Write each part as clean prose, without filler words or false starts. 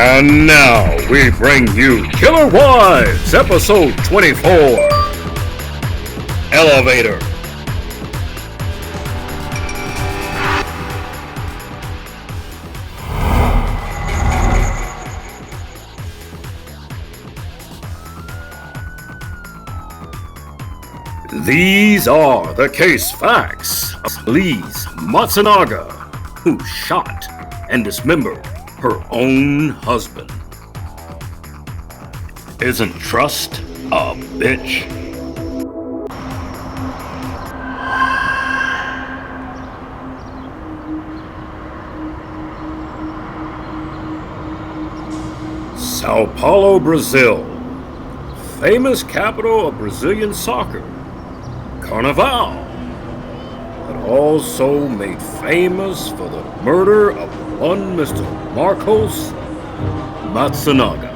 And now we bring you Killer Wives, episode 24, Elevator. These are the case facts of Liz Matsunaga, who shot and dismembered her own husband. Isn't trust a bitch? Sao Paulo, Brazil, famous capital of Brazilian soccer. Carnival, but also made famous for the murder of one Mr. Marcos Matsunaga.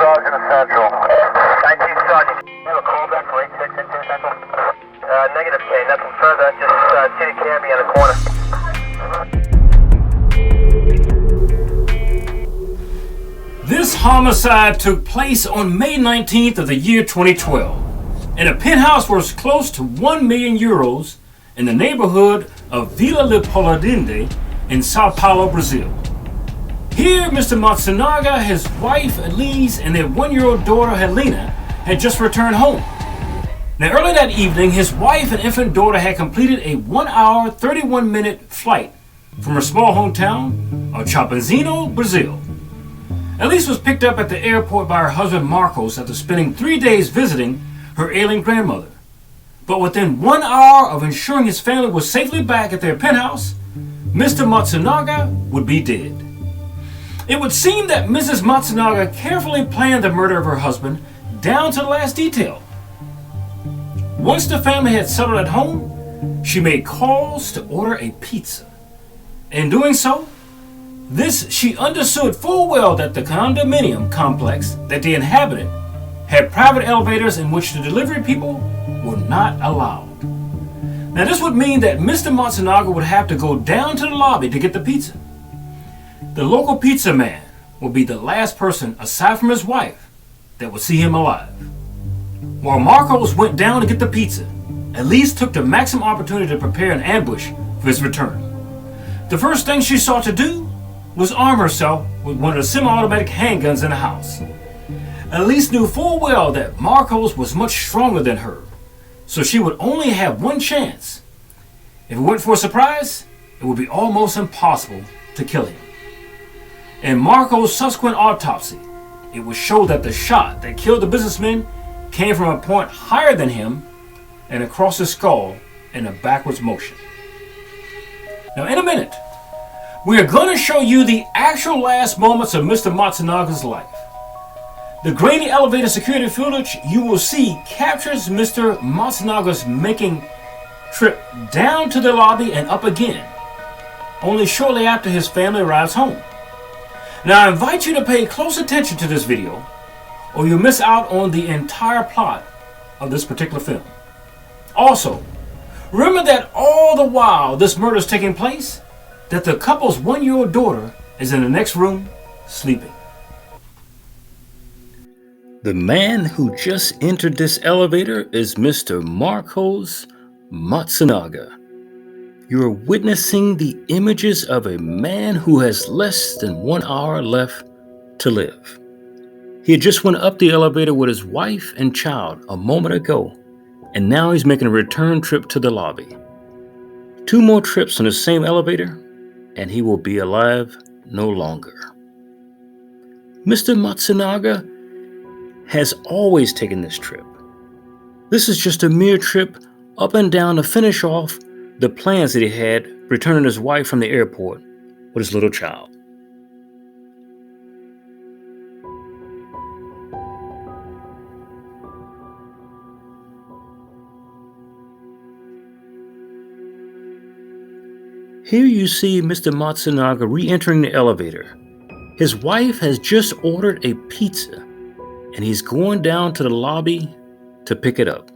Sergeant Central. 19 Sergeant. You have a callback for 86 into Central? Negative K, nothing further. Just see the cabbie in the corner. This homicide took place on May 19th of the year 2012 in a penthouse worth close to 1 million euros in the neighborhood of Vila Leopoldina in Sao Paulo, Brazil. Here, Mr. Matsunaga, his wife Elise, and their 1-year-old daughter Helena had just returned home. Now, early that evening, his wife and infant daughter had completed a 1-hour, 31-minute flight from her small hometown of Chapinzinho, Brazil. Elise was picked up at the airport by her husband Marcos after spending 3 days visiting her ailing grandmother. But within 1 hour of ensuring his family was safely back at their penthouse, Mr. Matsunaga would be dead. It would seem that Mrs. Matsunaga carefully planned the murder of her husband down to the last detail. Once the family had settled at home, she made calls to order a pizza. In doing so, she understood full well that the condominium complex that they inhabited had private elevators in which the delivery people were not allowed. Now, this would mean that Mr. Matsunaga would have to go down to the lobby to get the pizza. The local pizza man would be the last person, aside from his wife, that would see him alive. While Marcos went down to get the pizza, Elise took the maximum opportunity to prepare an ambush for his return. The first thing she sought to do was arm herself with one of the semi-automatic handguns in the house. Elise knew full well that Marcos was much stronger than her, so she would only have one chance. If it went for a surprise, it would be almost impossible to kill him. In Marco's subsequent autopsy, it would show that the shot that killed the businessman came from a point higher than him and across his skull in a backwards motion. Now, in a minute, we are going to show you the actual last moments of Mr. Matsunaga's life. The grainy elevator security footage you will see captures Mr. Matsunaga's making trip down to the lobby and up again, only shortly after his family arrives home. Now, I invite you to pay close attention to this video, or you'll miss out on the entire plot of this particular film. Also, remember that all the while this murder is taking place, that the couple's 1-year-old daughter is in the next room sleeping. The man who just entered this elevator is Mr. Marcos Matsunaga. You are witnessing the images of a man who has less than 1 hour left to live. He had just went up the elevator with his wife and child a moment ago, and now he's making a return trip to the lobby. 2 more trips on the same elevator, and he will be alive no longer. Mr. Matsunaga has always taken this trip. This is just a mere trip up and down to finish off the plans that he had returning his wife from the airport with his little child. Here you see Mr. Matsunaga re-entering the elevator. His wife has just ordered a pizza, and he's going down to the lobby to pick it up.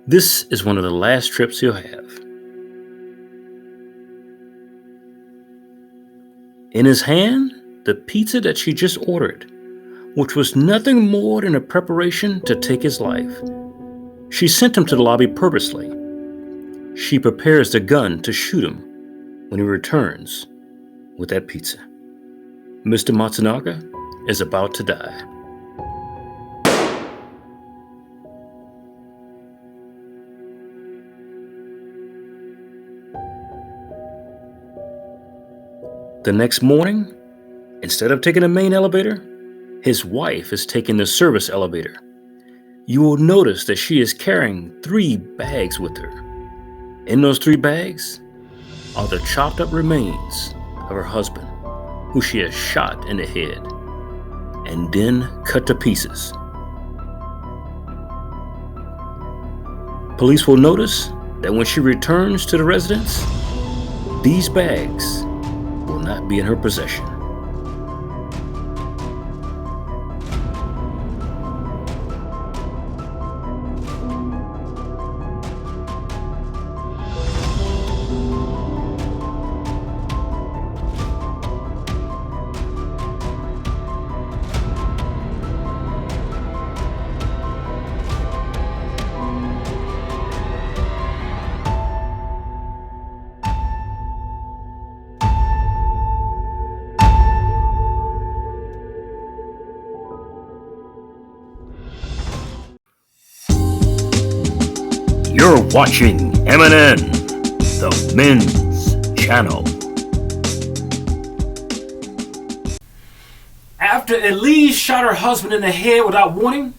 This is one of the last trips he'll have. In his hand, the pizza that she just ordered, which was nothing more than a preparation to take his life. She sent him to the lobby purposely. She prepares the gun to shoot him when he returns with that pizza. Mr. Matsunaga is about to die. The next morning, instead of taking the main elevator, his wife is taking the service elevator. You will notice that she is carrying 3 bags with her. In those 3 bags are the chopped up remains of her husband, who she has shot in the head and then cut to pieces. Police will notice that when she returns to the residence, these bags will not be in her possession. You're watching MNN, the Men's Channel. After Elise shot her husband in the head without warning,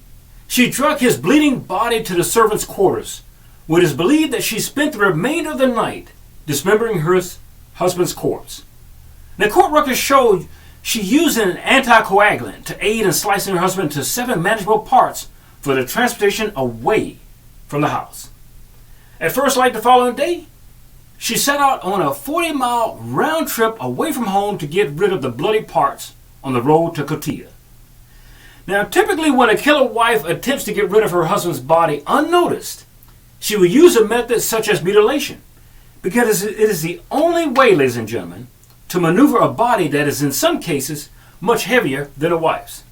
she dragged his bleeding body to the servants' quarters, where it is believed that she spent the remainder of the night dismembering her husband's corpse. The court records showed she used an anticoagulant to aid in slicing her husband into 7 manageable parts for the transportation away from the house. At first light the following day, she set out on a 40-mile round trip away from home to get rid of the bloody parts on the road to Kotia. Now, typically when a killer wife attempts to get rid of her husband's body unnoticed, she will use a method such as mutilation, because it is the only way, ladies and gentlemen, to maneuver a body that is in some cases much heavier than a wife's.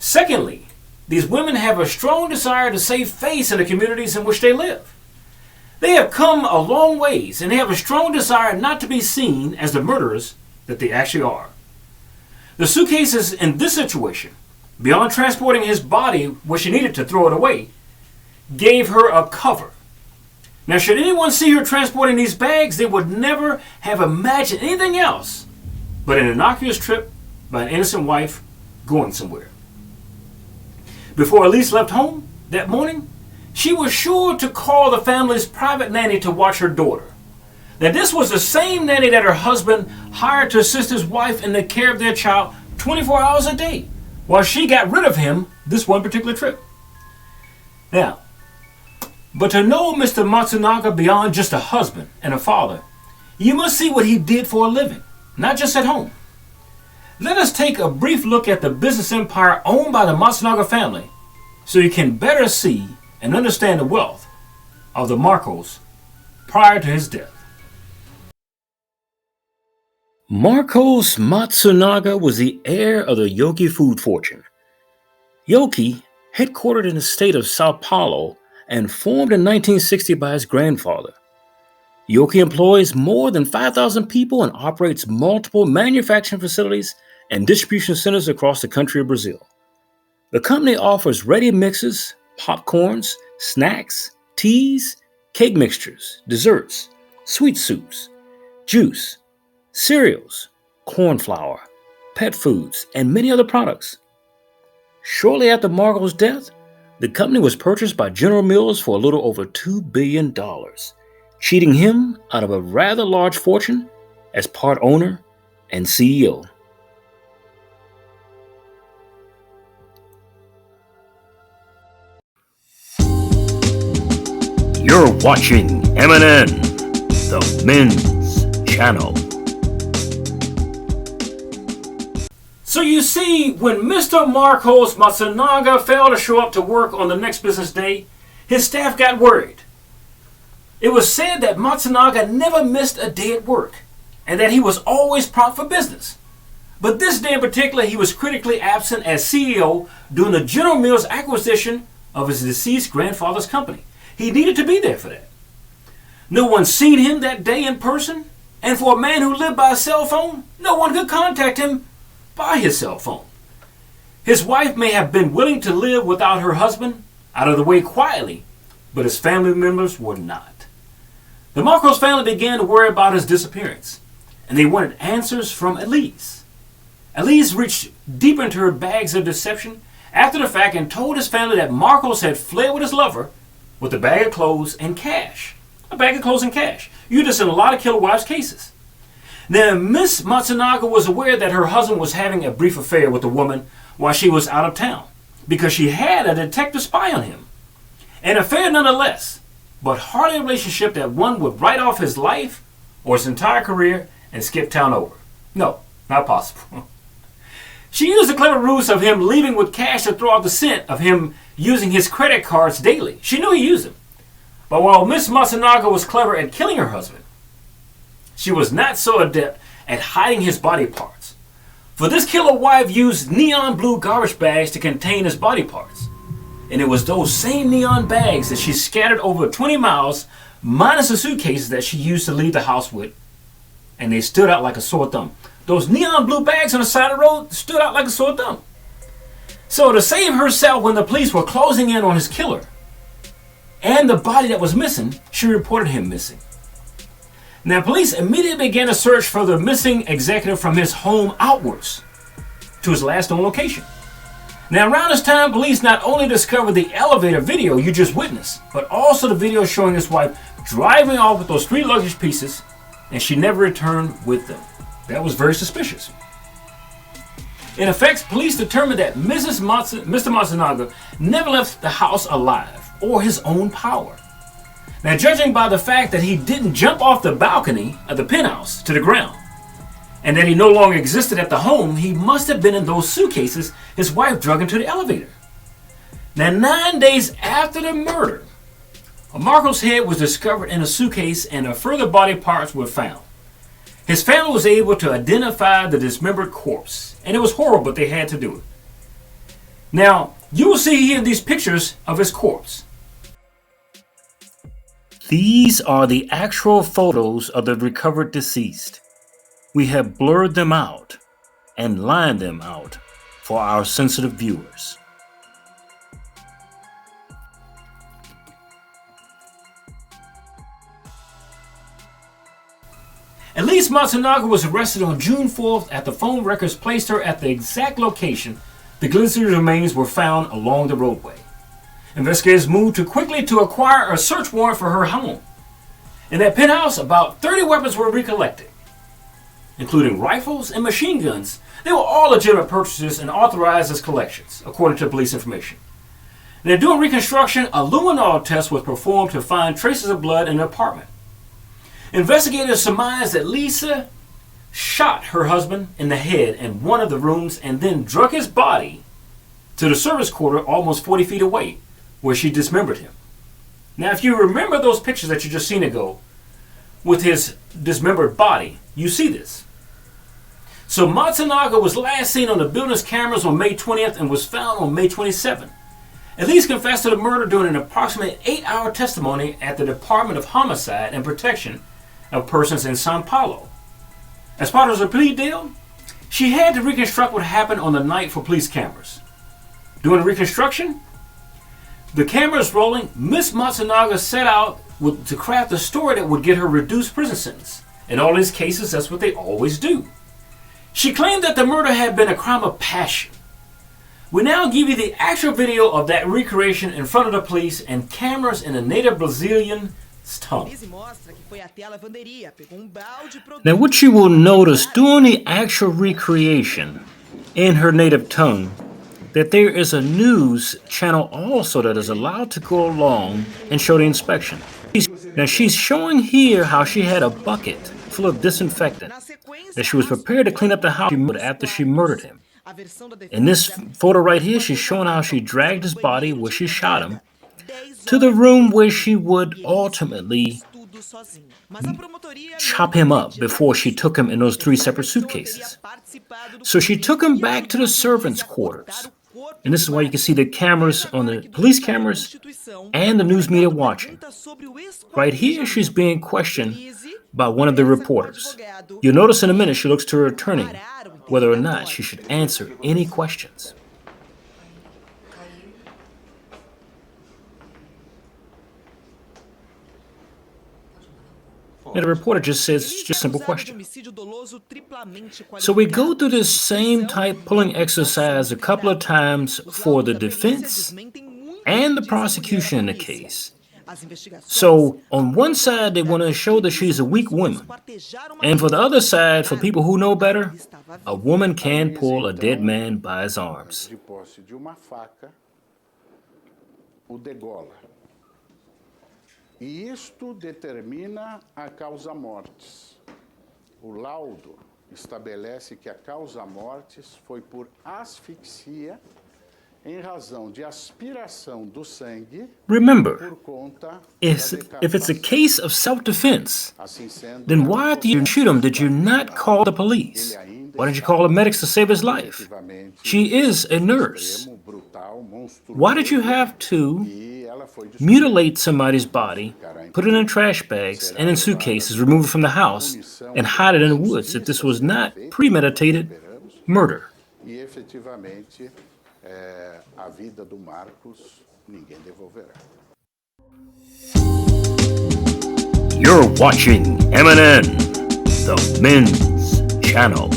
Secondly, these women have a strong desire to save face in the communities in which they live. They have come a long ways, and they have a strong desire not to be seen as the murderers that they actually are. The suitcases in this situation, beyond transporting his body where she needed to throw it away, gave her a cover. Now, should anyone see her transporting these bags, they would never have imagined anything else but an innocuous trip by an innocent wife going somewhere. Before Elise left home that morning, she was sure to call the family's private nanny to watch her daughter. Now, this was the same nanny that her husband hired to assist his wife in the care of their child 24 hours a day, while she got rid of him this one particular trip. Now, but to know Mr. Matsunaga beyond just a husband and a father, you must see what he did for a living, not just at home. Let us take a brief look at the business empire owned by the Matsunaga family so you can better see and understand the wealth of the Marcos prior to his death. Marcos Matsunaga was the heir of the Yoki food fortune. Yoki, headquartered in the state of Sao Paulo and formed in 1960 by his grandfather. Yoki employs more than 5,000 people and operates multiple manufacturing facilities and distribution centers across the country of Brazil. The company offers ready mixes, popcorns, snacks, teas, cake mixtures, desserts, sweet soups, juice, cereals, corn flour, pet foods, and many other products. Shortly after Marco's death, the company was purchased by General Mills for a little over $2 billion. cheating him out of a rather large fortune as part owner and CEO. You're watching MNN, the men's channel. So you see, when Mr. Marcos Matsunaga failed to show up to work on the next business day, his staff got worried. It was said that Matsunaga never missed a day at work, and that he was always prompt for business. But this day in particular, he was critically absent as CEO during the General Mills acquisition of his deceased grandfather's company. He needed to be there for that. No one seen him that day in person, and for a man who lived by a cell phone, no one could contact him by his cell phone. His wife may have been willing to live without her husband out of the way quietly, but his family members were not. The Marcos family began to worry about his disappearance, and they wanted answers from Elise. Elise reached deep into her bags of deception after the fact and told his family that Marcos had fled with his lover with a bag of clothes and cash. A bag of clothes and cash. You do this in a lot of killer wives cases. Now, Miss Matsunaga was aware that her husband was having a brief affair with a woman while she was out of town, because she had a detective spy on him. An affair nonetheless, but hardly a relationship that one would write off his life or his entire career and skip town over. No, not possible. She used the clever ruse of him leaving with cash to throw out the scent of him using his credit cards daily. She knew he used them. But while Miss Matsunaga was clever at killing her husband, she was not so adept at hiding his body parts. For this killer wife used neon blue garbage bags to contain his body parts. And it was those same neon bags that she scattered over 20 miles, minus the suitcases that she used to leave the house with. And they stood out like a sore thumb. Those neon blue bags on the side of the road stood out like a sore thumb. So to save herself when the police were closing in on his killer and the body that was missing, she reported him missing. Now, police immediately began a search for the missing executive from his home outwards to his last known location. Now, around this time, police not only discovered the elevator video you just witnessed, but also the video showing his wife driving off with those 3 luggage pieces, and she never returned with them. That was very suspicious. In effect, police determined that Mr. Matsunaga never left the house alive or his own power. Now, judging by the fact that he didn't jump off the balcony of the penthouse to the ground, and that he no longer existed at the home, he must have been in those suitcases his wife drug into the elevator. Now, 9 days after the murder, Marco's head was discovered in a suitcase and further body parts were found. His family was able to identify the dismembered corpse, and it was horrible, but they had to do it. Now, you will see here these pictures of his corpse. These are the actual photos of the recovered deceased. We have blurred them out and lined them out for our sensitive viewers. Elise Matsunaga was arrested on June 4th after phone records placed her at the exact location the glistening remains were found along the roadway. Investigators moved quickly to acquire a search warrant for her home. In that penthouse, about 30 weapons were recollected, including rifles and machine guns. They were all legitimate purchases and authorized as collections, according to police information. Now, during reconstruction, a luminol test was performed to find traces of blood in the apartment. Investigators surmised that Lisa shot her husband in the head in one of the rooms and then drug his body to the service quarter almost 40 feet away, where she dismembered him. Now, if you remember those pictures that you just seen ago with his dismembered body, you see this. So Matsunaga was last seen on the building's cameras on May 20th and was found on May 27th. Elise confessed to the murder during an approximate 8-hour testimony at the Department of Homicide and Protection of Persons in Sao Paulo. As part of her plea deal, she had to reconstruct what happened on the night for police cameras. During the reconstruction, the cameras rolling, Miss Matsunaga set out to craft a story that would get her reduced prison sentence. In all these cases, that's what they always do. She claimed that the murder had been a crime of passion. We now give you the actual video of that recreation in front of the police and cameras in a native Brazilian tongue. Now, what you will notice during the actual recreation in her native tongue, that there is a news channel also that is allowed to go along and show the inspection. Now, she's showing here how she had a bucket full of disinfectant that she was prepared to clean up the house after she murdered him. In this photo right here, she's showing how she dragged his body where she shot him to the room where she would ultimately chop him up before she took him in those 3 separate suitcases. So she took him back to the servants' quarters. And this is why you can see the cameras on the police cameras and the news media watching. Right here, she's being questioned by one of the reporters. You'll notice in a minute she looks to her attorney whether or not she should answer any questions. And the reporter just says, it's just a simple question. So we go through this same type pulling exercise a couple of times for the defense and the prosecution in the case. So on one side, they want to show that she's a weak woman. And for the other side, for people who know better, a woman can pull a dead man by his arms. E isto determina a causa-mortis. O laudo estabelece que a causa-mortis foi por asfixia em razão de aspiração do sangue. Remember, if it's a case of self-defense, then why after you shoot him did you not call the police? Why didn't you call the medics to save his life? She is a nurse. Why did you have to mutilate somebody's body, put it in trash bags and in suitcases, remove it from the house, and hide it in the woods if this was not premeditated murder? E efetivamente, a vida do Marcos ninguém devolverá. You're watching MNN, the men's channel.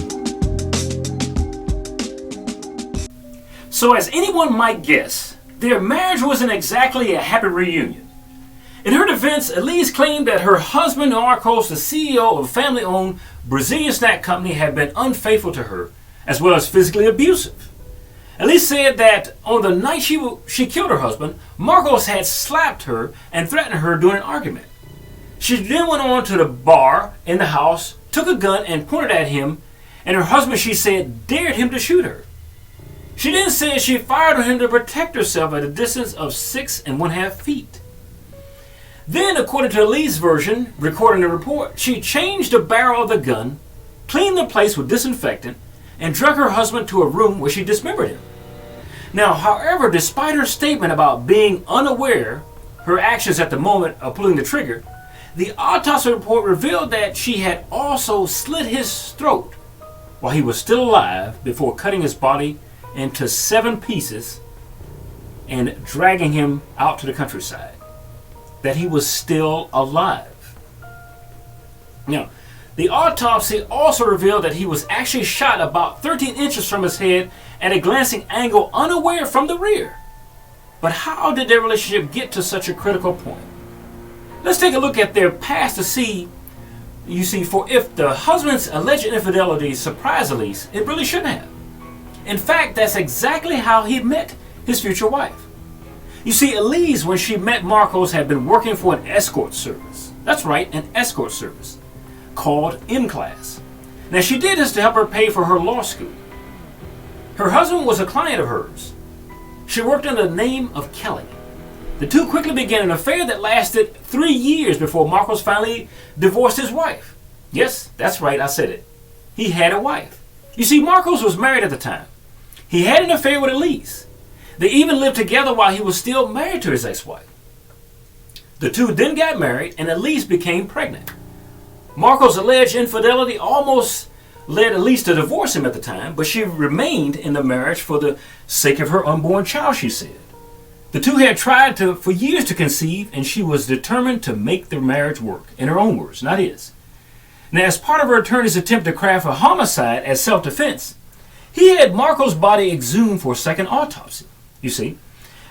So as anyone might guess, their marriage wasn't exactly a happy reunion. In her defense, Elise claimed that her husband, Marcos, the CEO of a family-owned Brazilian snack company, had been unfaithful to her, as well as physically abusive. Elise said that on the night she killed her husband, Marcos had slapped her and threatened her during an argument. She then went on to the bar in the house, took a gun and pointed at him, and her husband, she said, dared him to shoot her. She then said she fired on him to protect herself at a distance of 6.5 feet. Then, according to Elise's version, recording the report, she changed the barrel of the gun, cleaned the place with disinfectant, and drug her husband to a room where she dismembered him. Now, however, despite her statement about being unaware her actions at the moment of pulling the trigger, the autopsy report revealed that she had also slit his throat while he was still alive before cutting his body into 7 pieces and dragging him out to the countryside. That he was still alive. Now, the autopsy also revealed that he was actually shot about 13 inches from his head at a glancing angle, unaware from the rear. But how did their relationship get to such a critical point? Let's take a look at their past to see, for if the husband's alleged infidelity surprised Elise, it really shouldn't have. In fact, that's exactly how he met his future wife. You see, Elise, when she met Marcos, had been working for an escort service. That's right, an escort service called M-Class. Now, she did this to help her pay for her law school. Her husband was a client of hers. She worked under the name of Kelly. The two quickly began an affair that lasted 3 years before Marcos finally divorced his wife. Yes, that's right, I said it. He had a wife. You see, Marcos was married at the time. He had an affair with Elise. They even lived together while he was still married to his ex-wife. The two then got married and Elise became pregnant. Marcos' alleged infidelity almost led Elise to divorce him at the time, but she remained in the marriage for the sake of her unborn child, she said. The two had tried for years to conceive, and she was determined to make their marriage work, in her own words, not his. Now, as part of her attorney's attempt to craft a homicide as self-defense, he had Marcos' body exhumed for a second autopsy. You see,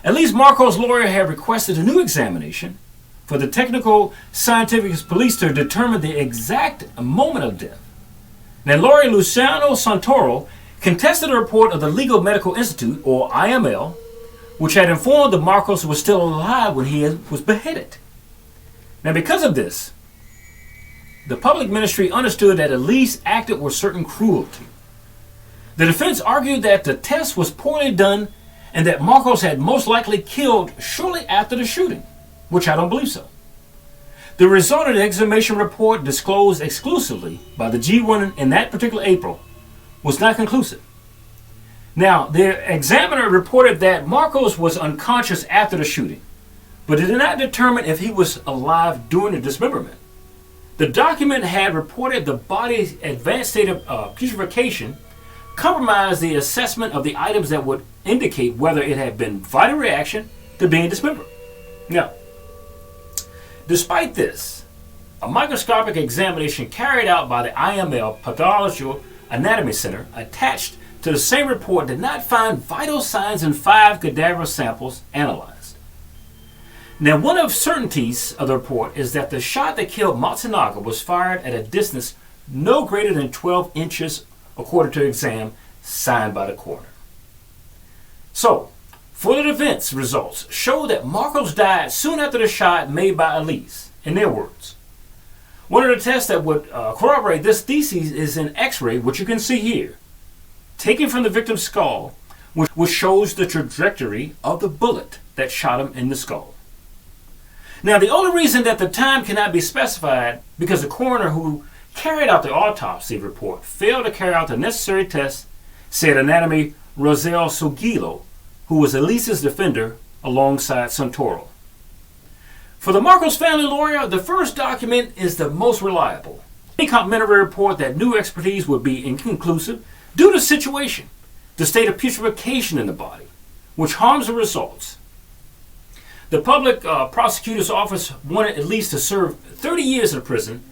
at least Marcos' lawyer had requested a new examination, for the technical scientific police to determine the exact moment of death. Now, lawyer Luciano Santoro contested a report of the Legal Medical Institute, or IML, which had informed that Marcos was still alive when he was beheaded. Now, because of this, the public ministry understood that Elise acted with certain cruelty. The defense argued that the test was poorly done and that Marcos had most likely killed shortly after the shooting, which I don't believe so. The result of the examination report disclosed exclusively by the G1 in that particular April was not conclusive. Now, the examiner reported that Marcos was unconscious after the shooting, but it did not determine if he was alive during the dismemberment. The document had reported the body's advanced state of putrefaction compromised the assessment of the items that would indicate whether it had been vital reaction to being dismembered. Now, despite this, a microscopic examination carried out by the IML Pathological Anatomy Center attached to the same report did not find vital signs in 5 cadaver samples analyzed. Now, one of the certainties of the report is that the shot that killed Matsunaga was fired at a distance no greater than 12 inches, according to the exam signed by the coroner. So, for the defense results show that Marcos died soon after the shot made by Elise, in their words. One of the tests that would corroborate this thesis is an X-ray, which you can see here, taken from the victim's skull, which shows the trajectory of the bullet that shot him in the skull. Now, the only reason that the time cannot be specified because the coroner who carried out the autopsy report failed to carry out the necessary tests, said anatomy Rosel Sugilo, who was Elise's defender alongside Santoro. For the Marcos family lawyer, the first document is the most reliable. Any complimentary report that new expertise would be inconclusive due to the situation, the state of putrefaction in the body, which harms the results. The public prosecutor's office wanted Elise to serve 30 years in prison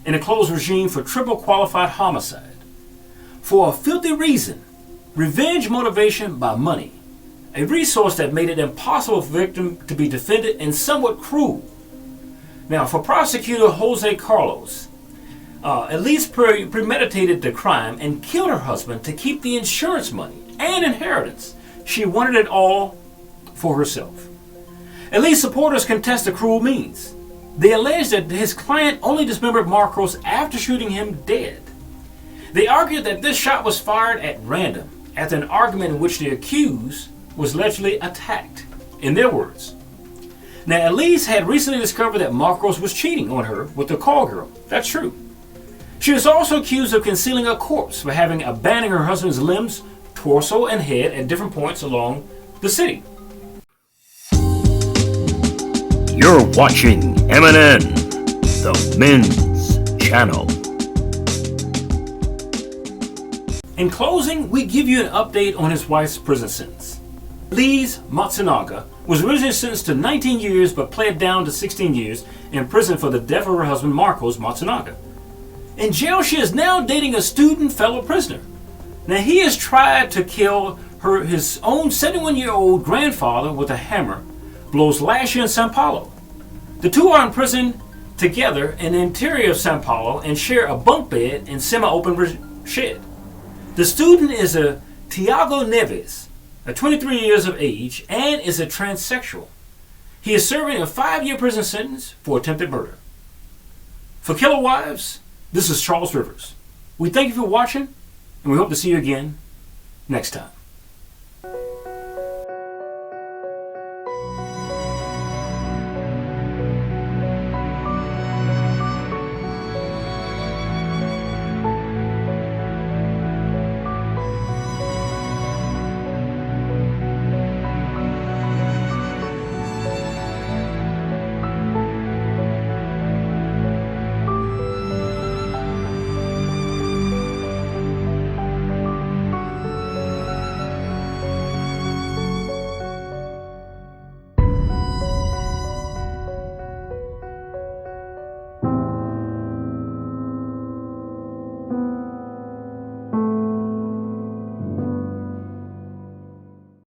in a closed regime for triple qualified homicide. For a filthy reason, revenge motivation by money, a resource that made it impossible for the victim to be defended and somewhat cruel. Now, for prosecutor Jose Carlos, Elise premeditated the crime and killed her husband to keep the insurance money and inheritance. She wanted it all for herself. Elise supporters contest the cruel means. They allege that his client only dismembered Marcos after shooting him dead. They argued that this shot was fired at random after an argument in which the accused was allegedly attacked, in their words. Now, Elise had recently discovered that Marcos was cheating on her with the call girl. That's true. She was also accused of concealing a corpse for having abandoned her husband's limbs, torso, and head at different points along the city. You're watching MNN, the men's channel. In closing, we give you an update on his wife's prison sentence. Elise Matsunaga was originally sentenced to 19 years but pled down to 16 years in prison for the death of her husband Marcos Matsunaga. In jail, she is now dating a student fellow prisoner. Now, he has tried to kill his own 71-year-old grandfather with a hammer, blows last year in Sao Paulo. The two are in prison together in the interior of Sao Paulo and share a bunk bed and semi-open shed. The student is a Tiago Neves, 23 years of age, and is a transsexual. He is serving a 5-year prison sentence for attempted murder. For Killer Wives, this is Charles Rivers. We thank you for watching, and we hope to see you again next time.